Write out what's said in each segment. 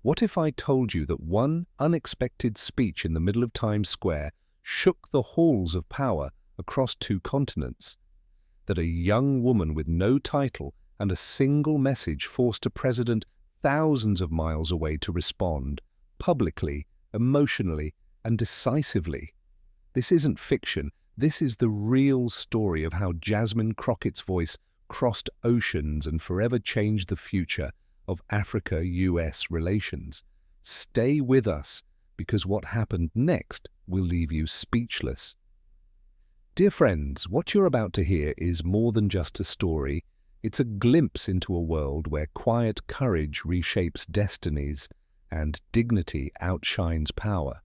What if I told you that one unexpected speech in the middle of Times Square shook the halls of power across 2 continents? That a young woman with no title and a single message forced a president thousands of miles away to respond, publicly, emotionally, and decisively? This isn't fiction. This is the real story of how Jasmine Crockett's voice crossed oceans and forever changed the future of Africa-US relations. Stay with us, because what happened next will leave you speechless. Dear friends, what you're about to hear is more than just a story. It's a glimpse into a world where quiet courage reshapes destinies and dignity outshines power.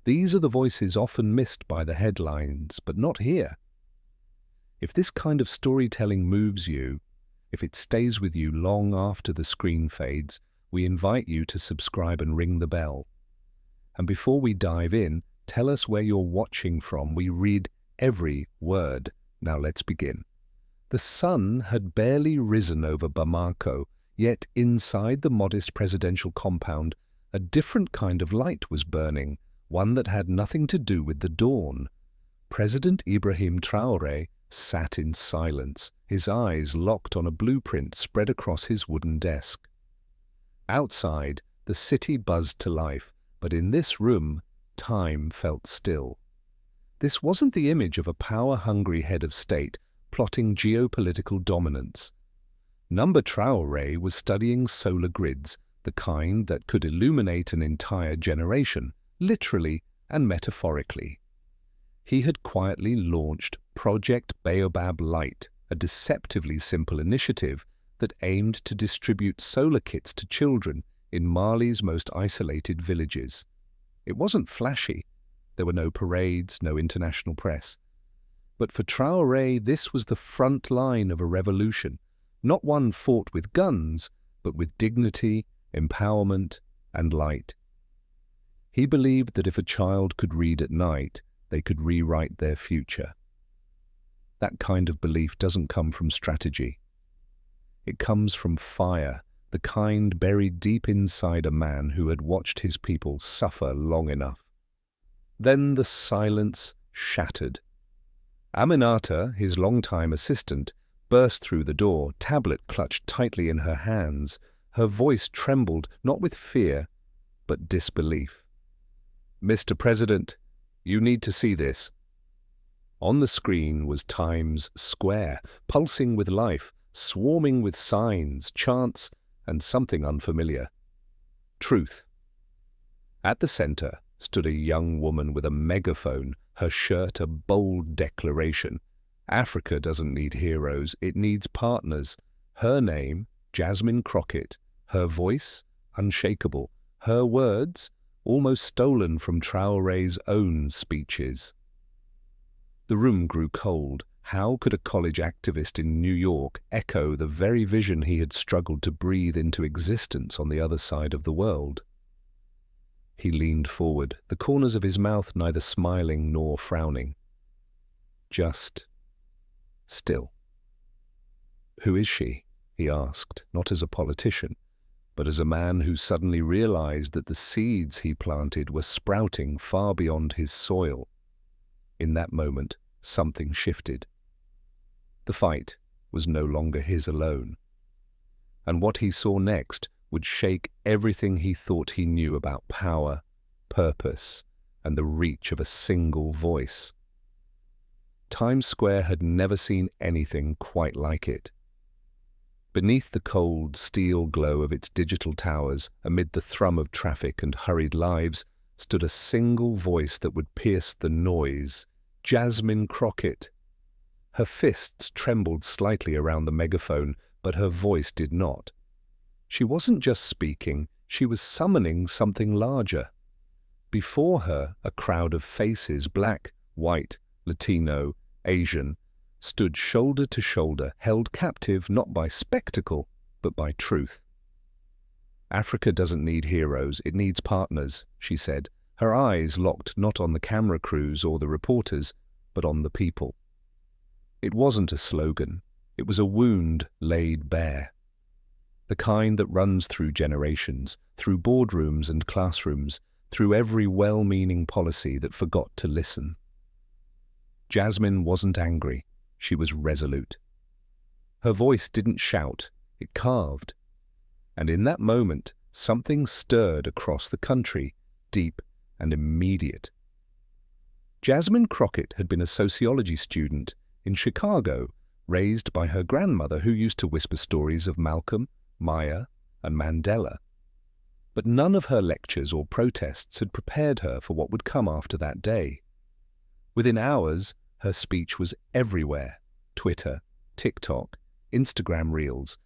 These are the voices often missed by the headlines, but not here. If this kind of storytelling moves you, if it stays with you long after the screen fades, we invite you to subscribe and ring the bell. And before we dive in, tell us where you're watching from. We read every word. Now let's begin. The sun had barely risen over Bamako, yet inside the modest presidential compound, a different kind of light was burning, one that had nothing to do with the dawn. President Ibrahim Traoré sat in silence, his eyes locked on a blueprint spread across his wooden desk. Outside, the city buzzed to life, but in this room, time felt still. This wasn't the image of a power-hungry head of state plotting geopolitical dominance. Number Traoré was studying solar grids, the kind that could illuminate an entire generation, literally and metaphorically. He had quietly launched Project Baobab Light, a deceptively simple initiative that aimed to distribute solar kits to children in Mali's most isolated villages. It wasn't flashy. There were no parades, no international press. But for Traoré, this was the front line of a revolution, not one fought with guns, but with dignity, empowerment, and light. He believed that if a child could read at night, they could rewrite their future. That kind of belief doesn't come from strategy. It comes from fire, the kind buried deep inside a man who had watched his people suffer long enough. Then the silence shattered. Aminata, his longtime assistant, burst through the door, tablet clutched tightly in her hands. Her voice trembled, not with fear, but disbelief. "Mr. President, you need to see this." On the screen was Times Square, pulsing with life, swarming with signs, chants, and something unfamiliar. Truth. At the center stood a young woman with a megaphone, her shirt a bold declaration. Africa doesn't need heroes, it needs partners. Her name, Jasmine Crockett. Her voice, unshakable. Her words, almost stolen from Traoré's own speeches. The room grew cold. How could a college activist in New York echo the very vision he had struggled to breathe into existence on the other side of the world? He leaned forward, the corners of his mouth neither smiling nor frowning. Just still. "Who is she?" he asked, not as a politician, but as a man who suddenly realized that the seeds he planted were sprouting far beyond his soil. In that moment, something shifted. The fight was no longer his alone. And what he saw next would shake everything he thought he knew about power, purpose, and the reach of a single voice. Times Square had never seen anything quite like it. Beneath the cold steel glow of its digital towers, amid the thrum of traffic and hurried lives, stood a single voice that would pierce the noise: Jasmine Crockett. Her fists trembled slightly around the megaphone, but her voice did not. She wasn't just speaking, she was summoning something larger. Before her, a crowd of faces, black, white, Latino, Asian, stood shoulder to shoulder, held captive not by spectacle, but by truth. "Africa doesn't need heroes, it needs partners," she said, her eyes locked not on the camera crews or the reporters, but on the people. It wasn't a slogan, it was a wound laid bare. the kind that runs through generations, through boardrooms and classrooms, through every well-meaning policy that forgot to listen. Jasmine wasn't angry, she was resolute. Her voice didn't shout, it carved. And in that moment, something stirred across the country, deep and immediate. Jasmine Crockett had been a sociology student in Chicago, raised by her grandmother who used to whisper stories of Malcolm, Maya, and Mandela. But none of her lectures or protests had prepared her for what would come after that day. Within hours, her speech was everywhere: Twitter, TikTok, Instagram Reels,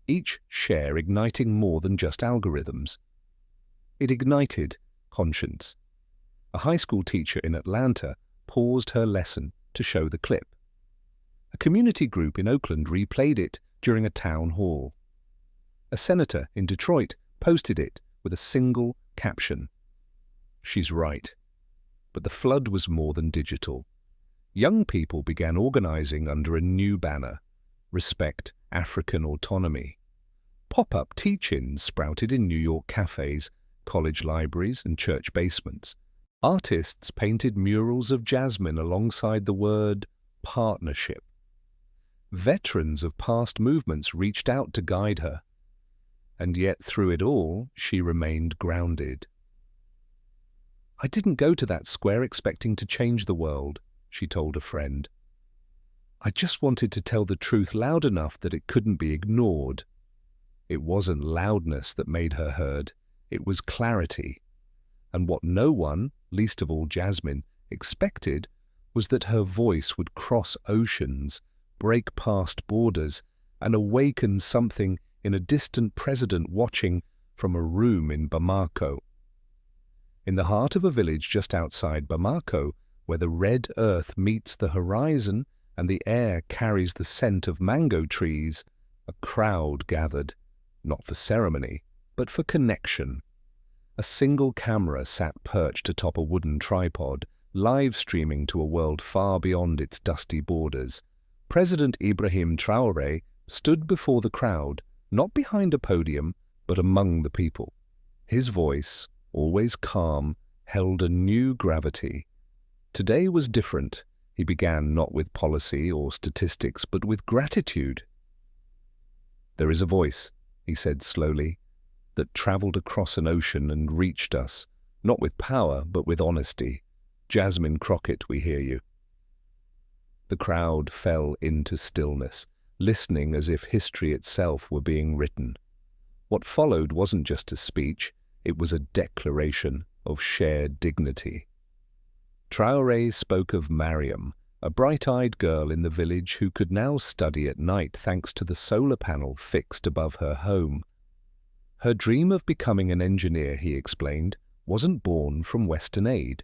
each share igniting more than just algorithms. It ignited conscience. A high school teacher in Atlanta paused her lesson to show the clip. A community group in Oakland replayed it during a town hall. A senator in Detroit posted it with a single caption: "She's right." But the flood was more than digital. Young people began organizing under a new banner: Respect African Autonomy. Pop-up teach-ins sprouted in New York cafes, college libraries, and church basements. Artists painted murals of Jasmine alongside the word partnership. Veterans of past movements reached out to guide her. And yet, through it all, she remained grounded. "I didn't go to that square expecting to change the world," she told a friend. "I just wanted to tell the truth loud enough that it couldn't be ignored." It wasn't loudness that made her heard, it was clarity. And what no one, least of all Jasmine, expected was that her voice would cross oceans, break past borders, and awaken something in a distant president watching from a room in Bamako. In the heart of a village just outside Bamako, where the red earth meets the horizon and the air carries the scent of mango trees, a crowd gathered, not for ceremony, but for connection. A single camera sat perched atop a wooden tripod, live streaming to a world far beyond its dusty borders. President Ibrahim Traoré stood before the crowd, not behind a podium, but among the people. His voice, always calm, held a new gravity. Today was different. He began not with policy or statistics, but with gratitude. "There is a voice," he said slowly, "that traveled across an ocean and reached us, not with power, but with honesty. Jasmine Crockett, we hear you." The crowd fell into stillness, listening as if history itself were being written. What followed wasn't just a speech, it was a declaration of shared dignity. Traoré spoke of Mariam, a bright-eyed girl in the village who could now study at night thanks to the solar panel fixed above her home. Her dream of becoming an engineer, he explained, wasn't born from Western aid.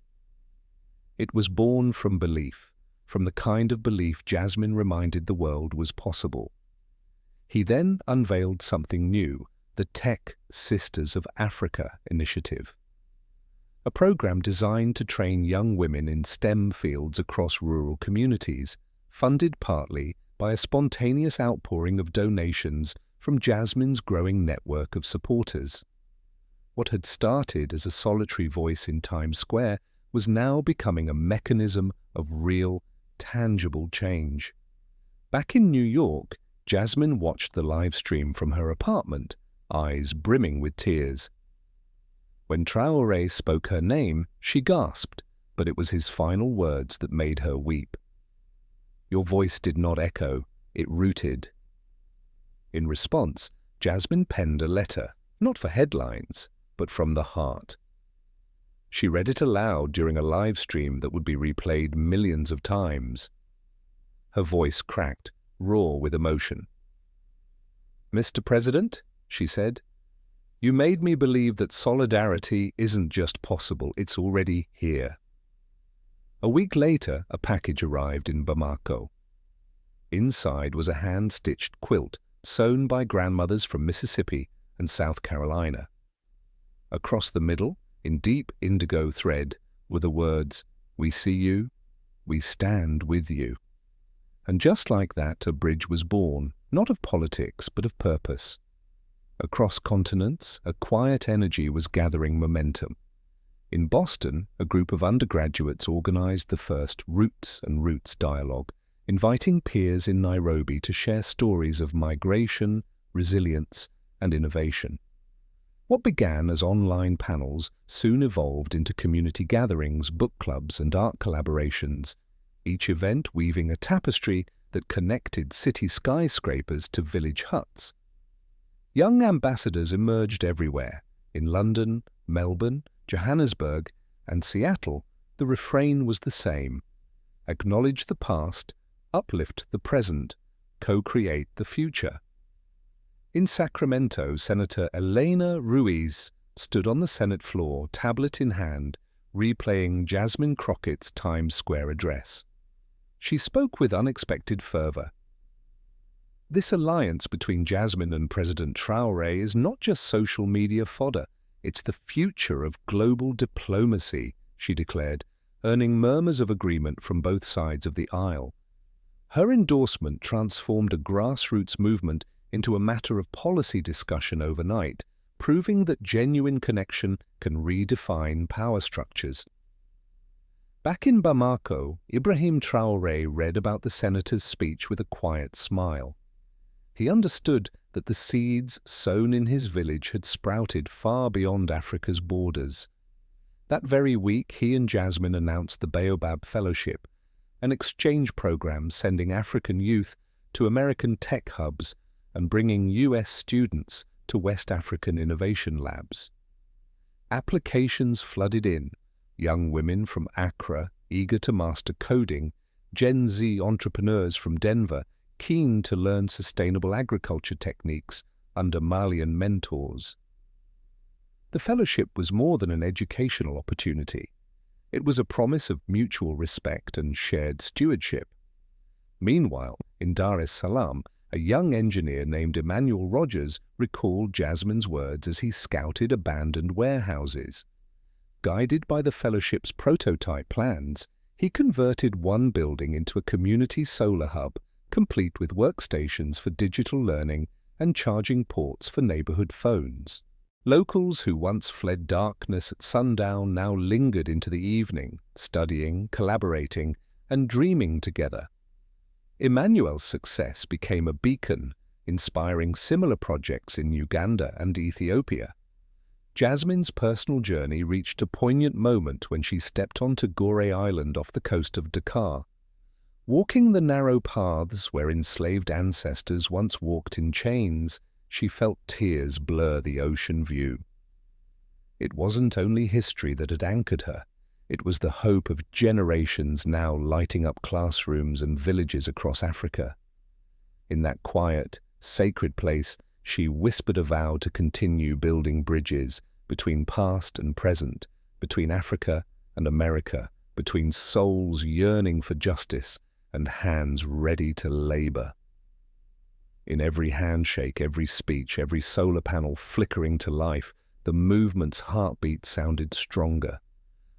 It was born from belief, from the kind of belief Jasmine reminded the world was possible. He then unveiled something new, the Tech Sisters of Africa initiative, a program designed to train young women in STEM fields across rural communities, funded partly by a spontaneous outpouring of donations from Jasmine's growing network of supporters. What had started as a solitary voice in Times Square was now becoming a mechanism of real, tangible change. Back in New York, Jasmine watched the live stream from her apartment, eyes brimming with tears. When Traoré spoke her name, she gasped, but it was his final words that made her weep. Your voice did not echo, it rooted. In response, Jasmine penned a letter, not for headlines, but from the heart. She read it aloud during a live stream that would be replayed millions of times. Her voice cracked, raw with emotion. "Mr. President," she said, "you made me believe that solidarity isn't just possible, it's already here." A week later, a package arrived in Bamako. Inside was a hand-stitched quilt sewn by grandmothers from Mississippi and South Carolina. Across the middle, in deep indigo thread, were the words, "We see you, we stand with you." And just like that, a bridge was born, not of politics, but of purpose. Across continents, a quiet energy was gathering momentum. In Boston, a group of undergraduates organized the first Roots and Roots dialogue, inviting peers in Nairobi to share stories of migration, resilience, and innovation. What began as online panels soon evolved into community gatherings, book clubs, and art collaborations, each event weaving a tapestry that connected city skyscrapers to village huts. Young ambassadors emerged everywhere. In London, Melbourne, Johannesburg, and Seattle, the refrain was the same: acknowledge the past, uplift the present, co-create the future. In Sacramento, Senator Elena Ruiz stood on the Senate floor, tablet in hand, replaying Jasmine Crockett's Times Square address. She spoke with unexpected fervor. This alliance between Jasmine and President Traoré is not just social media fodder, it's the future of global diplomacy, she declared, earning murmurs of agreement from both sides of the aisle. Her endorsement transformed a grassroots movement into a matter of policy discussion overnight, proving that genuine connection can redefine power structures. Back in Bamako, Ibrahim Traoré read about the senator's speech with a quiet smile. He understood that the seeds sown in his village had sprouted far beyond Africa's borders. That very week, he and Jasmine announced the Baobab Fellowship, an exchange program sending African youth to American tech hubs and bringing U.S. students to West African innovation labs. Applications flooded in, young women from Accra eager to master coding, Gen Z entrepreneurs from Denver keen to learn sustainable agriculture techniques under Malian mentors. The fellowship was more than an educational opportunity. It was a promise of mutual respect and shared stewardship. Meanwhile, in Dar es Salaam, a young engineer named Emmanuel Rogers recalled Jasmine's words as he scouted abandoned warehouses. Guided by the fellowship's prototype plans, he converted one building into a community solar hub, complete with workstations for digital learning and charging ports for neighborhood phones. Locals who once fled darkness at sundown now lingered into the evening, studying, collaborating, and dreaming together. Emmanuel's success became a beacon, inspiring similar projects in Uganda and Ethiopia. Jasmine's personal journey reached a poignant moment when she stepped onto Gorée Island off the coast of Dakar. Walking the narrow paths where enslaved ancestors once walked in chains, she felt tears blur the ocean view. It wasn't only history that had anchored her. It was the hope of generations now lighting up classrooms and villages across Africa. In that quiet, sacred place, she whispered a vow to continue building bridges between past and present, between Africa and America, between souls yearning for justice and hands ready to labor. In every handshake, every speech, every solar panel flickering to life, the movement's heartbeat sounded stronger.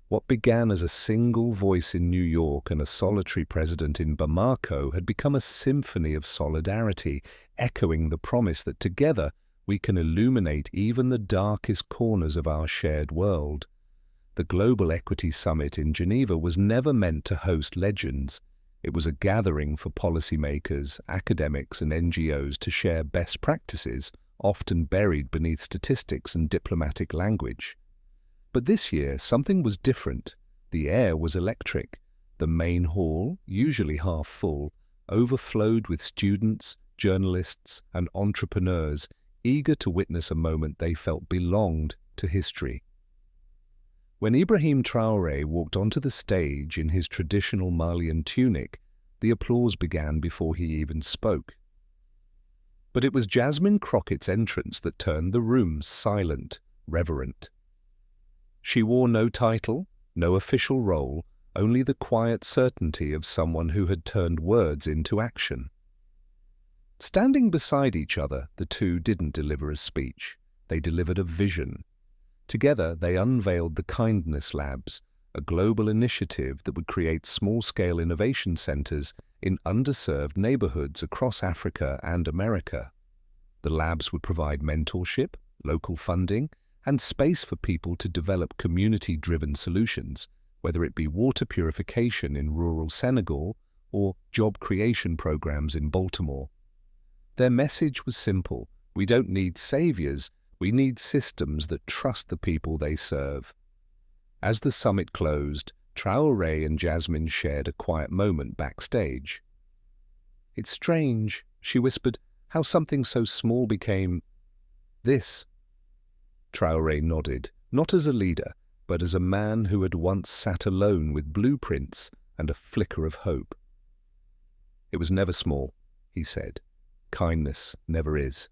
What began as a single voice in New York and a solitary president in Bamako had become a symphony of solidarity, echoing the promise that together we can illuminate even the darkest corners of our shared world. The Global Equity Summit in Geneva was never meant to host legends. It was a gathering for policymakers, academics, and NGOs to share best practices, often buried beneath statistics and diplomatic language. But this year, something was different. The air was electric. The main hall, usually half full, overflowed with students, journalists, and entrepreneurs eager to witness a moment they felt belonged to history. When Ibrahim Traoré walked onto the stage in his traditional Malian tunic, the applause began before he even spoke. But it was Jasmine Crockett's entrance that turned the room silent, reverent. She wore no title, no official role, only the quiet certainty of someone who had turned words into action. Standing beside each other, the two didn't deliver a speech. They delivered a vision. Together, they unveiled the Kindness Labs, a global initiative that would create small-scale innovation centers in underserved neighborhoods across Africa and America. The labs would provide mentorship, local funding, and space for people to develop community-driven solutions, whether it be water purification in rural Senegal or job creation programs in Baltimore. Their message was simple: we don't need saviors, we need systems that trust the people they serve. As the summit closed, Traoré and Jasmine shared a quiet moment backstage. "It's strange," she whispered, "how something so small became this." Traoré nodded, not as a leader, but as a man who had once sat alone with blueprints and a flicker of hope. "It was never small," he said. "Kindness never is."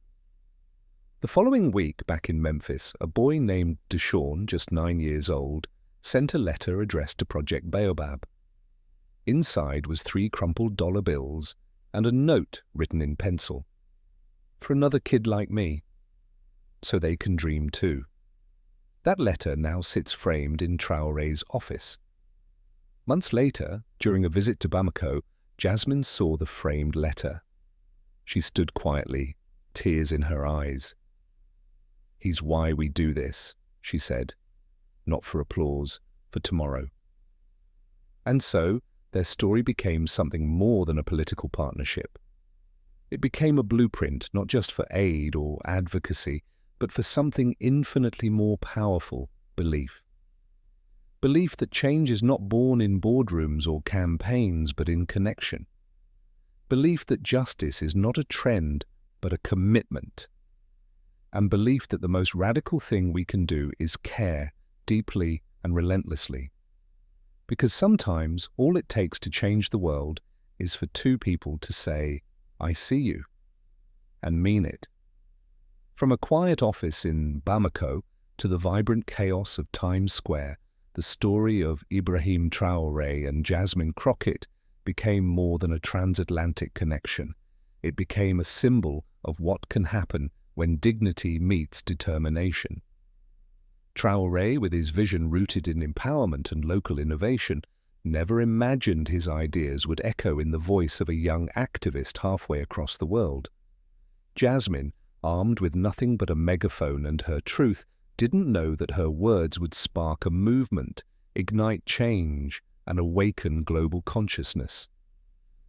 The following week, back in Memphis, a boy named Deshaun, just 9 years old, sent a letter addressed to Project Baobab. Inside was 3 crumpled dollar bills and a note written in pencil. "For another kid like me, so they can dream too." That letter now sits framed in Traoré's office. Months later, during a visit to Bamako, Jasmine saw the framed letter. She stood quietly, tears in her eyes. "He's why we do this," she said. "Not for applause, for tomorrow." And so, their story became something more than a political partnership. It became a blueprint, not just for aid or advocacy, but for something infinitely more powerful: belief. Belief that change is not born in boardrooms or campaigns, but in connection. Belief that justice is not a trend, but a commitment. And belief that the most radical thing we can do is care deeply and relentlessly. Because sometimes all it takes to change the world is for 2 people to say, "I see you," and mean it. From a quiet office in Bamako to the vibrant chaos of Times Square, the story of Ibrahim Traoré and Jasmine Crockett became more than a transatlantic connection. It became a symbol of what can happen when dignity meets determination. Traoré, with his vision rooted in empowerment and local innovation, never imagined his ideas would echo in the voice of a young activist halfway across the world. Jasmine, armed with nothing but a megaphone and her truth, didn't know that her words would spark a movement, ignite change, and awaken global consciousness.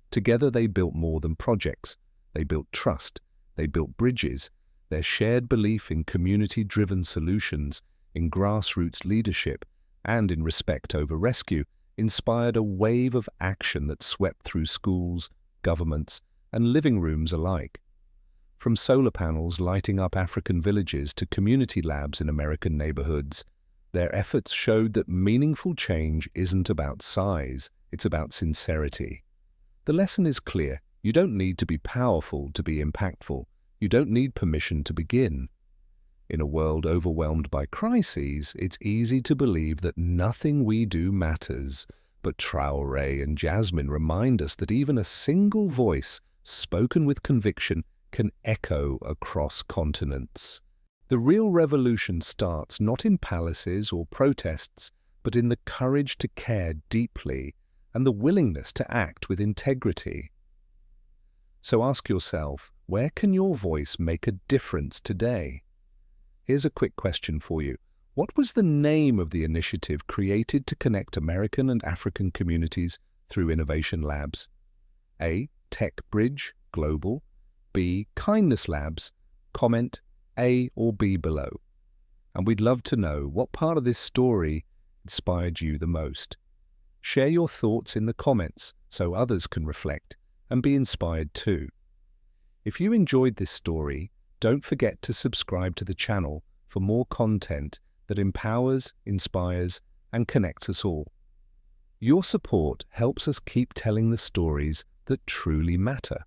Together they built more than projects. They built trust, they built bridges. Their shared belief in community-driven solutions, in grassroots leadership, and in respect over rescue inspired a wave of action that swept through schools, governments, and living rooms alike. From solar panels lighting up African villages to community labs in American neighborhoods, their efforts showed that meaningful change isn't about size, it's about sincerity. The lesson is clear: you don't need to be powerful to be impactful. You don't need permission to begin. In a world overwhelmed by crises, it's easy to believe that nothing we do matters. But Traoré and Jasmine remind us that even a single voice, spoken with conviction, can echo across continents. The real revolution starts not in palaces or protests, but in the courage to care deeply and the willingness to act with integrity. So ask yourself, where can your voice make a difference today? Here's a quick question for you. What was the name of the initiative created to connect American and African communities through innovation labs? A. Tech Bridge Global. B. Kindness Labs. Comment A or B below. And we'd love to know what part of this story inspired you the most. Share your thoughts in the comments so others can reflect and be inspired too. If you enjoyed this story, don't forget to subscribe to the channel for more content that empowers, inspires, and connects us all. Your support helps us keep telling the stories that truly matter.